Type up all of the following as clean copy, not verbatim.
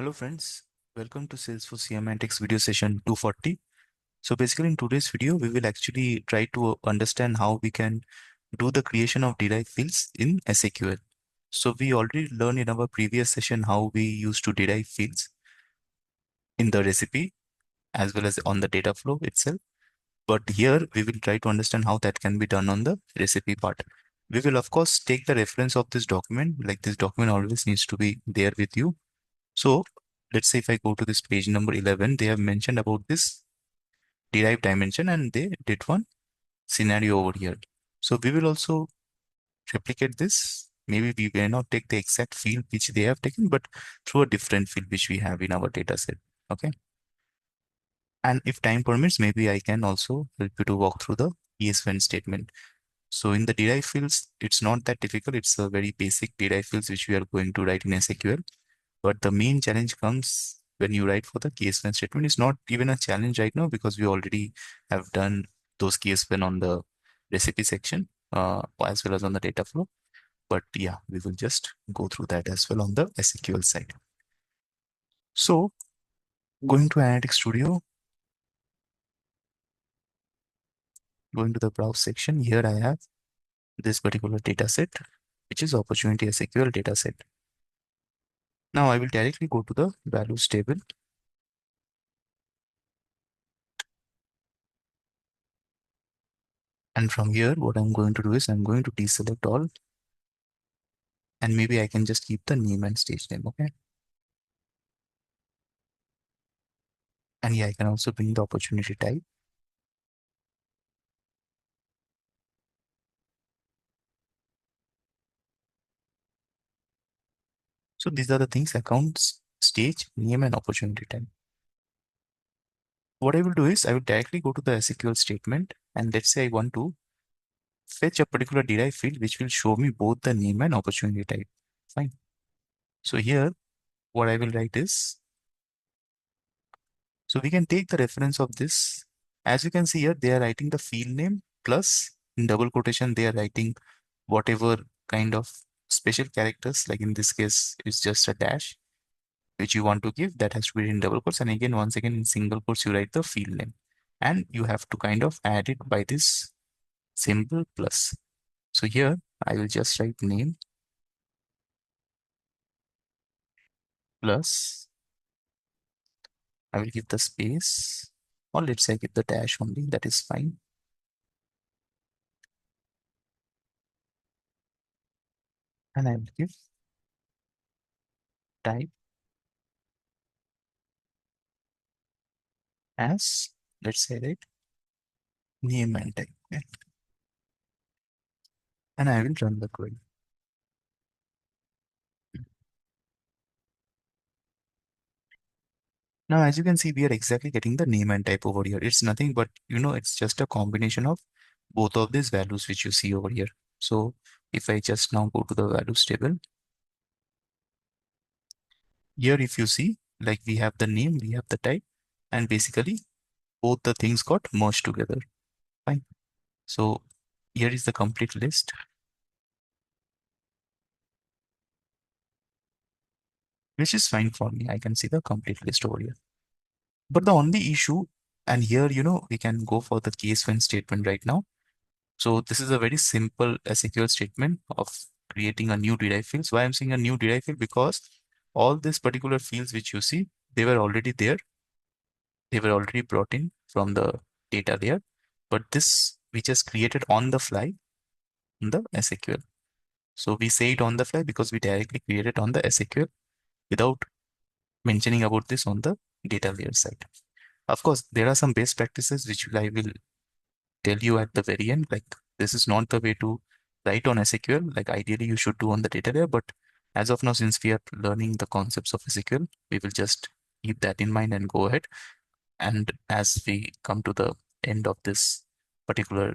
Hello friends, welcome to Salesforce Semantics video session 240. So basically in today's video, we will actually try to understand how we can do the creation of derived fields in SAQL. So we already learned in our previous session how we used to derive fields in the recipe as well as on the data flow itself. But here we will try to understand how that can be done on the recipe part. We will of course take the reference of this document, like this document always needs to be there with you. So let's say if I go to this page number 11, they have mentioned about this derived dimension and they did one scenario over here. So we will also replicate this. Maybe we may not take the exact field which they have taken, but through a different field which we have in our data set. Okay. And if time permits, maybe I can also help you to walk through the case when statement. So in the derived fields, it's not that difficult. It's a very basic derived fields which we are going to write in SAQL. But the main challenge comes when you write for the case when statement. It's not even a challenge right now because we already have done those case when on the recipe section as well as on the data flow. But yeah, we will just go through that as well on the SQL side. So going to Analytics Studio, going to the browse section, here I have this particular data set, which is opportunity SQL data set. Now I will directly go to the values table. And from here, what I'm going to do is I'm going to deselect all, and maybe I can just keep the name and stage name. Okay. And yeah, I can also bring the opportunity type. So these are the things: accounts, stage, name, and opportunity type. What I will do is I will directly go to the SQL statement, and let's say I want to fetch a particular derived field which will show me both the name and opportunity type. Fine. So here, what I will write is, so we can take the reference of this. As you can see here, they are writing the field name plus in double quotation, they are writing whatever kind of special characters, like in this case, it's just a dash, which you want to give, that has to be in double quotes. And again, once again, in single quotes, you write the field name. And you have to kind of add it by this symbol plus. So here, I will just write name plus, I will give the space, or let's say I give the dash only, that is fine. And I will give type as, let's say, right, name and type. Okay. And I will run the query. Now, as you can see, we are exactly getting the name and type over here. It's nothing but, it's just a combination of both of these values which you see over here. So if I just now go to the values table, here if you see, like we have the name, we have the type, and basically both the things got merged together. Fine. So here is the complete list, which is fine for me. I can see the complete list over here. But the only issue, and here, we can go for the case when statement right now. So this is a very simple SQL statement of creating a new derived field. So why I'm saying a new derived field? Because all these particular fields which you see, they were already there. They were already brought in from the data layer. But this we just created on the fly in the SQL. So we say it on the fly because we directly created on the SQL without mentioning about this on the data layer side. Of course, there are some best practices which I will tell you at the very end, like this is not the way to write on SQL. Like ideally you should do on the data layer, but as of now, since we are learning the concepts of SQL, we will just keep that in mind and go ahead. And as we come to the end of this particular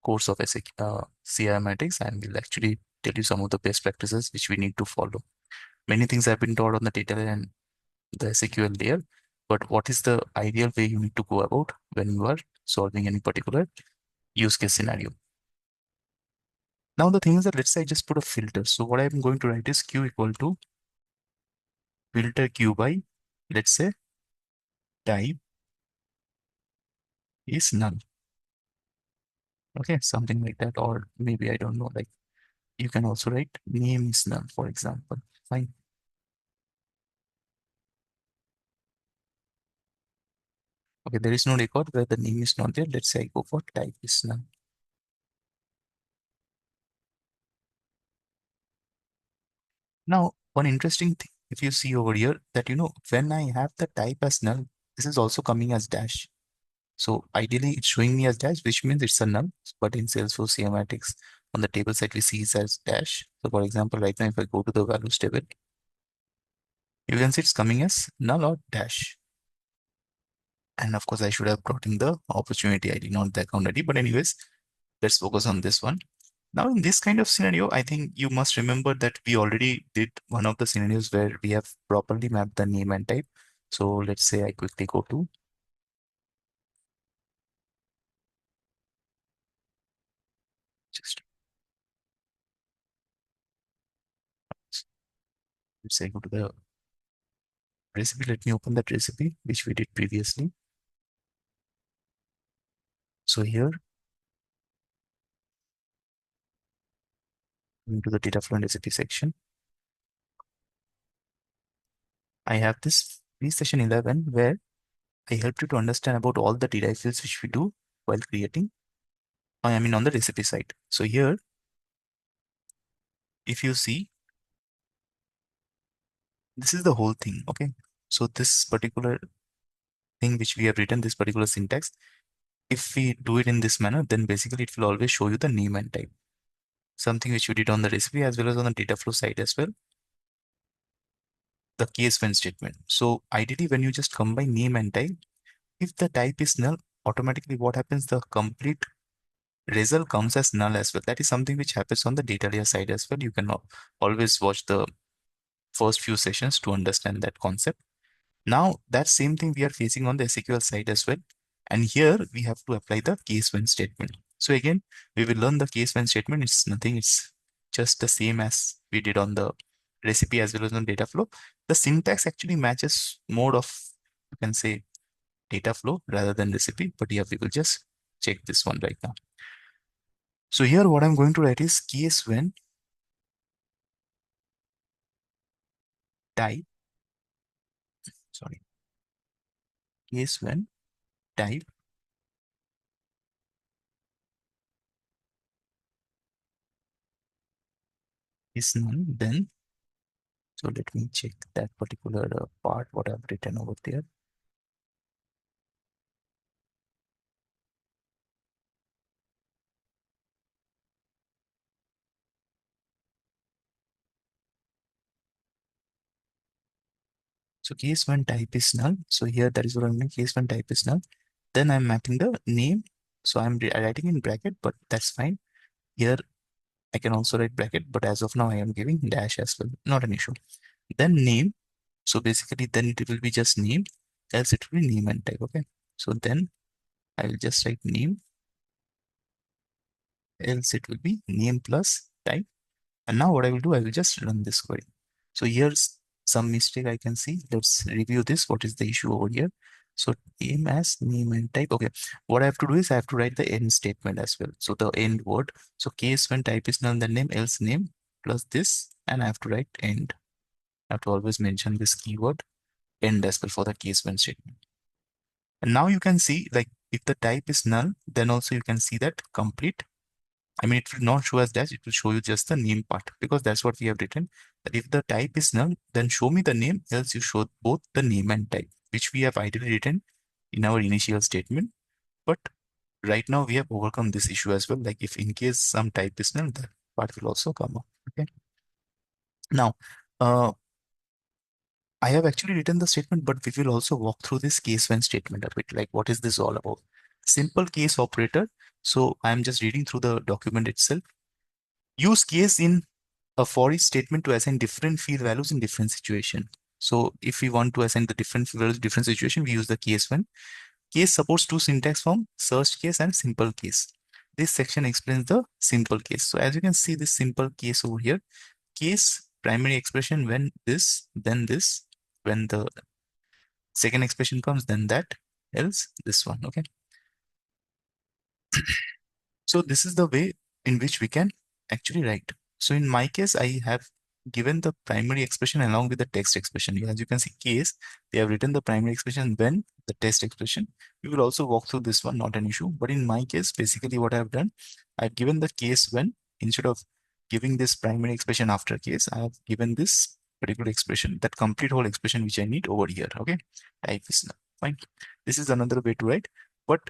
course of CRMatics, and we'll actually tell you some of the best practices which we need to follow. Many things have been taught on the data layer and the SQL layer, but what is the ideal way you need to go about when you are solving any particular use case scenario? Now the thing is that let's say I just put a filter. So what I'm going to write is q equal to filter q by, let's say, type is null. Okay, something like that. Or maybe I don't know, like you can also write name is null, for example. Fine. Okay, there is no record where the name is not there. Let's say I go for type is null. Now, one interesting thing, if you see over here, that when I have the type as null, this is also coming as dash. So ideally, it's showing me as dash, which means it's a null. But in Salesforce Semantics, on the table side, we see it as dash. So for example, right now, if I go to the values table, you can see it's coming as null or dash. And of course, I should have brought in the opportunity ID, not the account ID. But anyways, let's focus on this one. Now, in this kind of scenario, I think you must remember that we already did one of the scenarios where we have properly mapped the name and type. So let's say I quickly go to just let's say go to the recipe. Let me open that recipe, which we did previously. So here, into the data flow and recipe section, I have this pre-session 11 where I helped you to understand about all the data fields which we do while creating, I mean on the recipe side. So here, if you see, this is the whole thing, okay? So this particular thing which we have written, this particular syntax, if we do it in this manner, then basically it will always show you the name and type. Something which we did on the recipe as well as on the data flow side as well, the case when statement. So ideally, when you just combine name and type, if the type is null, automatically what happens, the complete result comes as null as well. That is something which happens on the data layer side as well. You can always watch the first few sessions to understand that concept. Now, that same thing we are facing on the SQL side as well. And here we have to apply the case when statement. So again, we will learn the case when statement. It's nothing, it's just the same as we did on the recipe as well as on data flow. The syntax actually matches more of, you can say, data flow rather than recipe. But yeah, we will just check this one right now. So here what I'm going to write is case when type, sorry, case when type is none, then, so let me check that particular part, what I've written over there. So case one type is null. So here that is what I'm doing. Case one type is null. Then I'm mapping the name. So I'm writing in bracket, but that's fine. Here I can also write bracket, but as of now I am giving dash as well. Not an issue. Then name. So basically then it will be just name, else it will be name and type. Okay. So then I will just write name, else it will be name plus type. And now what I will do, I will just run this query. So here's some mistake I can see. Let's review this. What is the issue over here? So name as name and type. Okay. What I have to do is I have to write the end statement as well. So the end word. So case when type is null, then name, else name plus this. And I have to write end. I have to always mention this keyword end as well for the case when statement. And now you can see, like, if the type is null, then also you can see that complete. I mean, it will not show as dash, it will show you just the name part, because that's what we have written. That if the type is null, then show me the name, else you show both the name and type, which we have ideally written in our initial statement. But right now we have overcome this issue as well. Like if in case some type is null, that part will also come up. Okay. Now, uh, I have actually written the statement, but we will also walk through this case when statement a bit. Like what is this all about? Simple case operator. So I'm just reading through the document itself. Use case in a for each statement to assign different field values in different situation. So if we want to assign the different field values in different situation, we use the case when. Case supports two syntax form, search case and simple case. This section explains the simple case. So as you can see, this simple case over here, case primary expression when this, then this, when the second expression comes, then that, else this one. Okay. So this is the way in which we can actually write. So in my case, I have given the primary expression along with the text expression. As you can see, case, they have written the primary expression when the text expression. We will also walk through this one, not an issue. But in my case, basically what I've done, I've given the case when, instead of giving this primary expression after case, I have given this particular expression, that complete whole expression which I need over here. Okay. Type is now fine. This is another way to write. But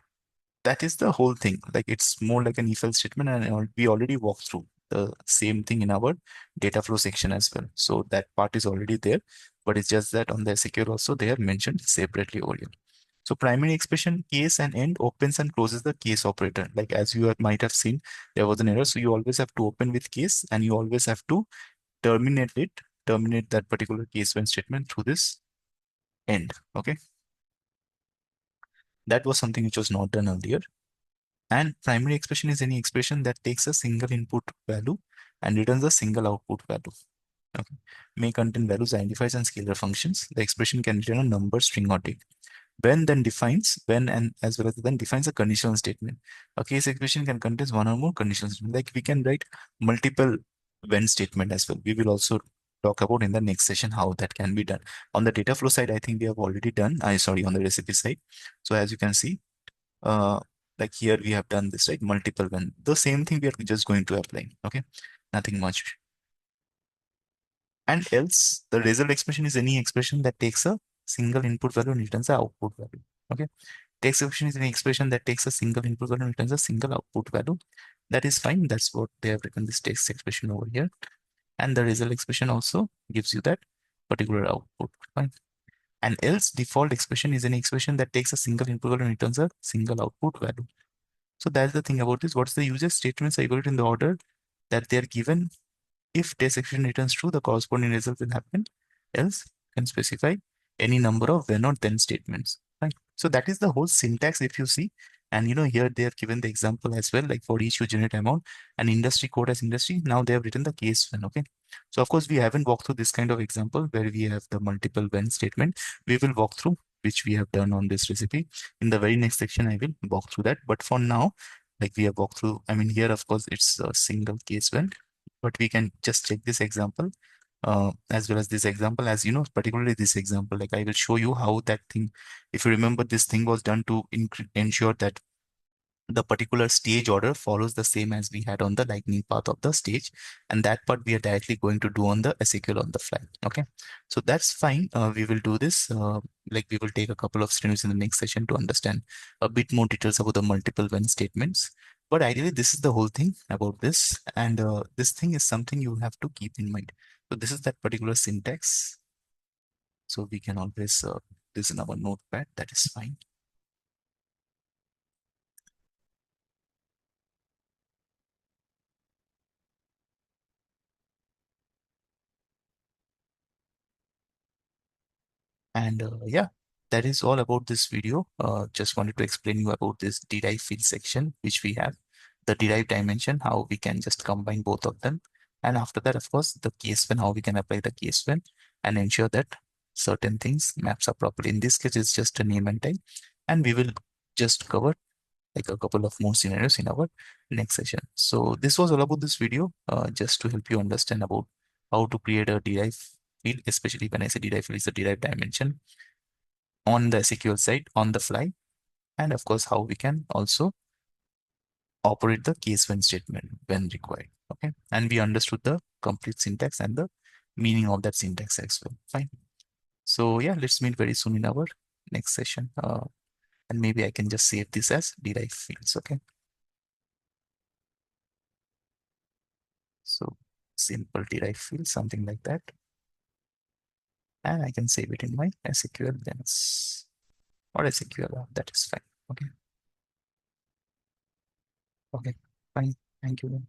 that is the whole thing. Like it's more like an if-else statement, and we already walked through the same thing in our data flow section as well. So that part is already there, but it's just that on the SAQL also they are mentioned separately over here. So primary expression case and end opens and closes the case operator. Like as you might have seen, there was an error. So you always have to open with case and you always have to terminate it, terminate that particular case when statement through this end. Okay. That was something which was not done earlier. And primary expression is any expression that takes a single input value and returns a single output value. Okay. May contain values, identifiers, and scalar functions. The expression can return a number, string, or date. When then defines, when and as well as then defines a conditional statement. A case expression can contain one or more conditional statements. Like we can write multiple when statement as well. We will also talk about in the next session how that can be done. On the data flow side, I think we have already done. Sorry, on the recipe side. So as you can see, uh, like here we have done this, right? Multiple when. The same thing we are just going to apply. Okay, nothing much. And else, the result expression is any expression that takes a single input value and returns the output value. Okay, text expression is any expression that takes a single input value and returns a single output value. That is fine. That's what they have written this text expression over here. And the result expression also gives you that particular output. Fine. And else default expression is any expression that takes a single input value and returns a single output value. So that's the thing about this. What's the user statements? I got it in the order that they are given. If test expression returns true, the corresponding result will happen. Else, you can specify any number of when or then statements. Right. So that is the whole syntax if you see. And here they have given the example as well, like for each you generate amount and industry code as industry. Now they have written the case when. Okay. So of course we haven't walked through this kind of example where we have the multiple when statement. We will walk through, which we have done on this recipe. In the very next section, I will walk through that. But for now, like we have walked through, I mean, here, of course, it's a single case when, but we can just check this example as well as this example, as particularly this example. Like I will show you how that thing, if you remember, this thing was done to ensure that the particular stage order follows the same as we had on the lightning path of the stage, and that part we are directly going to do on the SAQL on the fly. Okay, so that's fine. We will do this. Like we will take a couple of streams in the next session to understand a bit more details about the multiple when statements. But ideally, this is the whole thing about this, and this thing is something you have to keep in mind. So this is that particular syntax. So we can always this in our notepad. That is fine. And yeah, that is all about this video. Just wanted to explain you about this derived field section, which we have, the derived dimension, how we can just combine both of them. And after that, of course, the case when, how we can apply the case when and ensure that certain things maps are properly. In this case, it's just a name and type. And we will just cover like a couple of more scenarios in our next session. So this was all about this video, just to help you understand about how to create a derived field, especially when I say derived field is the derived dimension on the SQL side on the fly, and of course how we can also operate the case when statement when required. Okay, and we understood the complete syntax and the meaning of that syntax as well. Fine. So yeah, let's meet very soon in our next session. And maybe I can just save this as derived fields. Okay. So simple derived field, something like that. And I can save it in my SQL then or SQL. That is fine. Okay. Okay. Fine. Thank you.